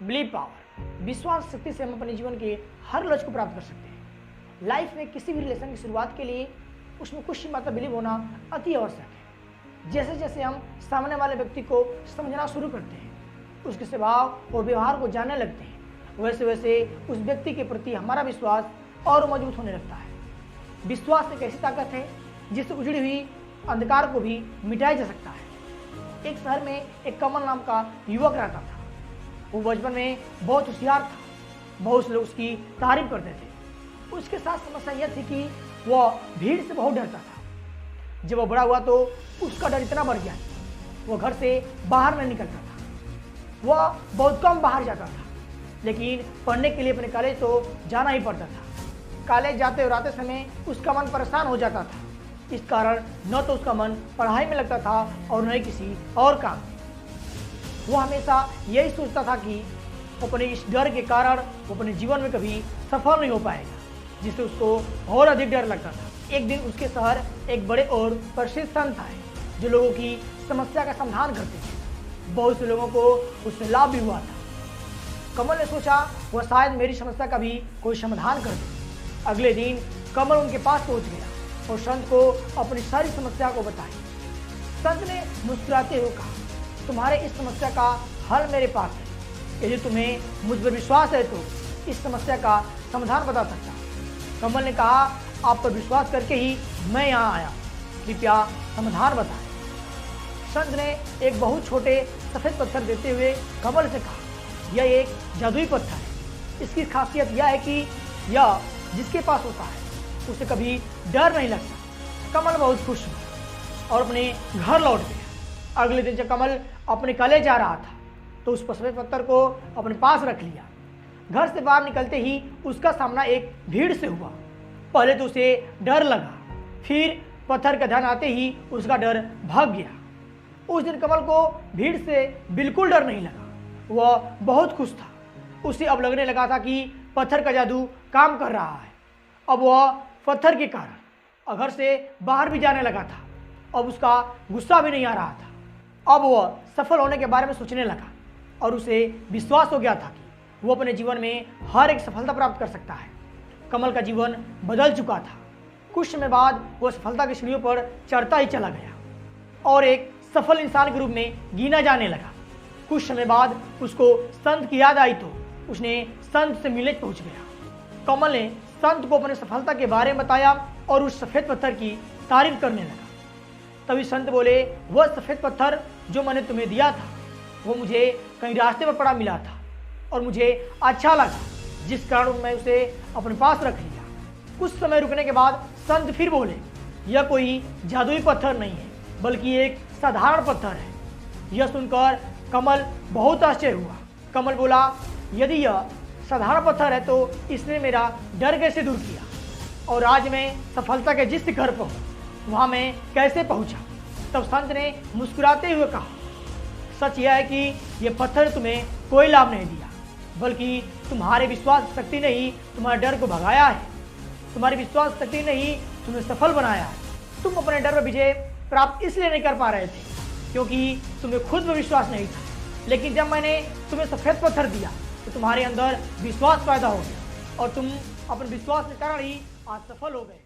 Believe power, विश्वास शक्ति से हम अपने जीवन के हर लक्ष्य को प्राप्त कर सकते हैं। लाइफ में किसी भी रिलेशन की शुरुआत के लिए उसमें कुछ मात्रा बिलीव होना अति आवश्यक है। जैसे जैसे हम सामने वाले व्यक्ति को समझना शुरू करते हैं, उसके स्वभाव और व्यवहार को जानने लगते हैं, वैसे वैसे उस व्यक्ति के प्रति हमारा विश्वास और मजबूत होने लगता है। विश्वास एक ऐसी ताकत है जिससे उजड़ी हुई अंधकार को भी मिटाया जा सकता है। एक शहर में एक कमल नाम का युवक रहता था। वो बचपन में बहुत होशियार था, बहुत से लोग उसकी तारीफ करते थे। उसके साथ समस्या यह थी कि वह भीड़ से बहुत डरता था। जब वह बड़ा हुआ तो उसका डर इतना बढ़ गया कि वह घर से बाहर नहीं निकलता था। वह बहुत कम बाहर जाता था, लेकिन पढ़ने के लिए अपने कॉलेज तो जाना ही पड़ता था। कॉलेज जाते और आते समय उसका मन परेशान हो जाता था। इस कारण न तो उसका मन पढ़ाई में लगता था और न ही किसी और काम में। वो हमेशा यही सोचता था कि अपने इस डर के कारण वो अपने जीवन में कभी सफल नहीं हो पाएगा, जिससे उसको और अधिक डर लगता था। एक दिन उसके शहर एक बड़े और प्रसिद्ध संत आए जो लोगों की समस्या का समाधान करते थे। बहुत से लोगों को उससे लाभ भी हुआ था। कमल ने सोचा वह शायद मेरी समस्या का भी कोई समाधान कर दे। अगले दिन कमल उनके पास पहुंच गया और संत को अपनी सारी समस्या को बताई। संत ने मुस्कुराते हुए कहा, तुम्हारे इस समस्या का हल मेरे पास है। यदि तुम्हें मुझ पर विश्वास है तो इस समस्या का समाधान बता सकता। कमल ने कहा, आप पर विश्वास करके ही मैं यहाँ आया, कृपया समाधान बताएं। संत ने एक बहुत छोटे सफेद पत्थर देते हुए कमल से कहा, यह एक जादुई पत्थर है। इसकी खासियत यह है कि यह जिसके पास होता है उसे कभी डर नहीं लगता। कमल बहुत खुश हुआ और अपने घर लौट गया। अगले दिन जब कमल अपने कॉलेज जा रहा था तो उस सफेद पत्थर को अपने पास रख लिया। घर से बाहर निकलते ही उसका सामना एक भीड़ से हुआ। पहले तो उसे डर लगा, फिर पत्थर का ध्यान आते ही उसका डर भाग गया। उस दिन कमल को भीड़ से बिल्कुल डर नहीं लगा। वह बहुत खुश था। उसे अब लगने लगा था कि पत्थर का जादू काम कर रहा है। अब वह पत्थर के कारण घर से बाहर भी जाने लगा था। अब उसका गुस्सा भी नहीं आ रहा था। अब वह सफल होने के बारे में सोचने लगा और उसे विश्वास हो गया था कि वो अपने जीवन में हर एक सफलता प्राप्त कर सकता है। कमल का जीवन बदल चुका था। कुछ समय बाद वह सफलता की सीढ़ियों पर चढ़ता ही चला गया और एक सफल इंसान के रूप में गिना जाने लगा। कुछ समय बाद उसको संत की याद आई तो उसने संत से मिलने पहुंच गया। कमल ने संत को अपने सफलता के बारे में बताया और उस सफेद पत्थर की तारीफ करने लगा। तभी संत बोले, वह सफेद पत्थर जो मैंने तुम्हें दिया था वो मुझे कहीं रास्ते पर पड़ा मिला था और मुझे अच्छा लगा, जिस कारण मैं उसे अपने पास रख लिया। कुछ समय रुकने के बाद संत फिर बोले, यह कोई जादुई पत्थर नहीं है बल्कि एक साधारण पत्थर है। यह सुनकर कमल बहुत आश्चर्य हुआ। कमल बोला, यदि यह साधारण पत्थर है तो इसने मेरा डर कैसे दूर किया और आज मैं सफलता के जिस शिखर पर हूँ वहाँ मैं कैसे पहुँचा। तब संत ने मुस्कुराते हुए कहा, सच यह है कि यह पत्थर तुम्हें कोई लाभ नहीं दिया बल्कि तुम्हारे विश्वास शक्ति ने ही तुम्हारे डर को भगाया है। तुम्हारी विश्वास शक्ति ने ही तुम्हें सफल बनाया है। तुम अपने डर पर विजय प्राप्त इसलिए नहीं कर पा रहे थे क्योंकि तुम्हें खुद पर विश्वास नहीं था, लेकिन जब मैंने तुम्हें सफेद पत्थर दिया तो तुम्हारे अंदर विश्वास पैदा हो गया और तुम अपने विश्वास के कारण ही आज सफल हो गए।